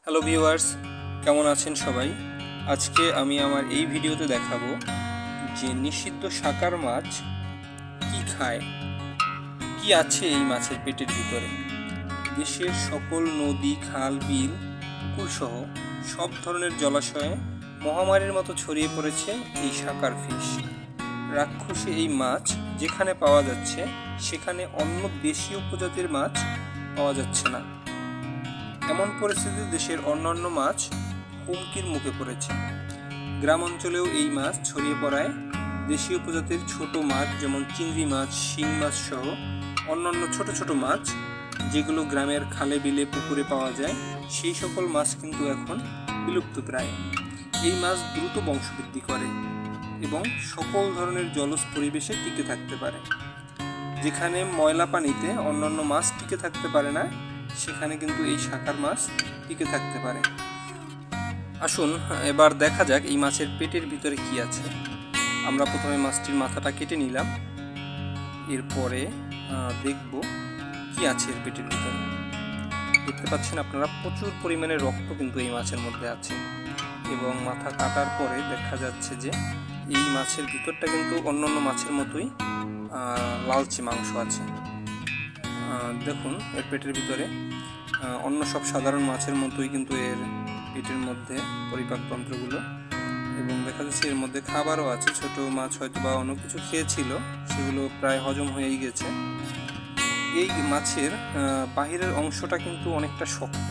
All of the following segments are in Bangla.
হ্যালো ভিউয়ার্স, কেমন আছেন সবাই? আজকে আমি আমার এই ভিডিওতে দেখাবো যে নিষিদ্ধ শাকার মাছ কি খায়, কি আছে এই মাছের পেটের ভিতরে। দেশের সকল নদী, খাল, বিল, পুকুরসহ সব ধরনের জলাশয়ে মহামারীর মতো ছড়িয়ে পড়েছে এই শাকার ফিশ। রাক্ষসী এই মাছ যেখানে পাওয়া যাচ্ছে সেখানে অন্য দেশীয় প্রজাতির মাছ পাওয়া যাচ্ছে না। এমন পরিস্থিতিতে দেশের অন্যান্য মাছ হুমকির মুখে পড়েছে। গ্রাম অঞ্চলেও এই মাছ ছড়িয়ে পড়ায় দেশীয় প্রজাতির ছোট মাছ যেমন চিংড়ি মাছ, শিং মাছ সহ অন্যান্য ছোট ছোট মাছ যেগুলো গ্রামের খালে বিলে পুকুরে পাওয়া যায় সেই সকল মাছ কিন্তু এখন বিলুপ্ত প্রায়। এই মাছ দ্রুত বংশবৃদ্ধি করে এবং সকল ধরনের জলজ পরিবেশে টিকে থাকতে পারে। যেখানে ময়লা পানিতে অন্যান্য মাছ টিকে থাকতে পারে না সেখানে কিন্তু এই শাকার মাছ টিকে থাকতে পারে। আসুন এবার দেখা যাক এই মাছের পেটের ভিতরে কি আছে। আমরা প্রথমে মাছটির মাথাটা কেটে নিলাম, এরপরে দেখব কি আছে এর পেটের ভিতরে। দেখতে পাচ্ছেন আপনারা প্রচুর পরিমাণে রক্ত কিন্তু এই মাছের মধ্যে আছে এবং মাথা কাটার পরে দেখা যাচ্ছে যে এই মাছের ভিতরটা কিন্তু অন্যান্য মাছের মতোই লালচে মাংস আছে। দেখুন এর পেটের ভিতরে অন্য সব সাধারণ মাছের মতোই কিন্তু এর পেটের মধ্যে পরিপাকতন্ত্রগুলো, এবং দেখা যাচ্ছে এর মধ্যে খাবারও আছে। ছোট মাছ হয়তো বা অন্য কিছু খেয়েছিল, সেগুলো প্রায় হজম হয়েই গেছে। এই মাছের বাহিরের অংশটা কিন্তু অনেকটা শক্ত,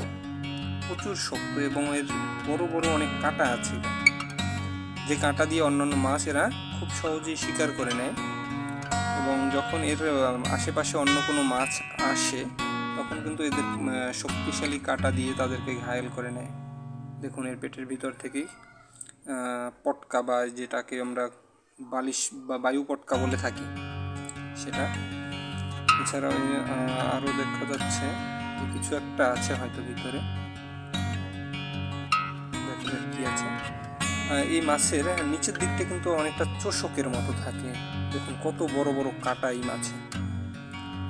প্রচুর শক্ত, এবং এর বড় বড় অনেক কাঁটা আছে, যে কাঁটা দিয়ে অন্যান্য মাছ এরা খুব সহজেই শিকার করে নেয়। এবং যখন এর আশেপাশে অন্য কোনো মাছ আসে তখন কিন্তু এদের শক্তিশালী কাঁটা দিয়ে তাদেরকে ঘায়েল করে নেয়। দেখুন এর পেটের ভিতর থেকেই পটকা বা যেটাকে আমরা বালিশ বা বায়ু পটকা বলে থাকি সেটা। এছাড়াও আরও দেখা যাচ্ছে যে কিছু একটা আছে হয়তো ভিতরে, দেখেন কি আছে। এই মাছের নিচের দিকটা কিন্তু অনেকটা চোষকের মতো থাকে। দেখুন কত বড় বড় কাঁটা এই মাছে।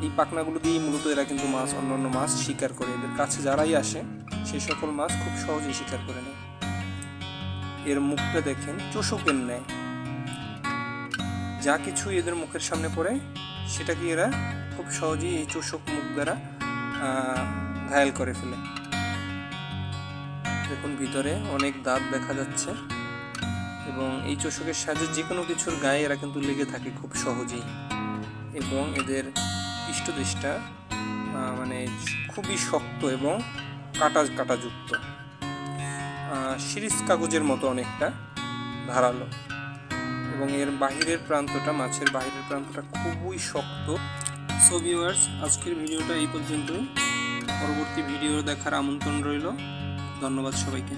এই পাখনাগুলো দিয়ে মূলত এরা কিন্তু মাছ, অন্যান্য মাছ শিকার করে। এদের কাছে যারাই আসে সেই সকল মাছ খুব সহজেই শিকার করে নেয়। এর মুখটা দেখেন চোষকের নেয়, যা কিছু এদের মুখের সামনে পড়ে সেটাকে এরা খুব সহজেই এই চোষক মুখ দ্বারা ঘায়েল করে ফেলে। দেখুন ভিতরে অনেক দাঁত দেখা যাচ্ছে এবং এই চোষকের সাহায্যে যে কোনো কিছুর গায়ে এরা কিন্তু লেগে থাকে খুব সহজেই, এবং এদের পৃষ্ঠদেশটা মানে খুবই শক্ত এবং কাঁটাযুক্ত, সিরিজ কাগজের মতো অনেকটা ধারালো, এবং এর বাহিরের প্রান্তটা, মাছের বাহিরের প্রান্তটা খুবই শক্ত। সো ভিউয়ার্স, আজকের ভিডিওটা এই পর্যন্তই। পরবর্তী ভিডিও দেখার আমন্ত্রণ রইল। ধন্যবাদ সবাইকে।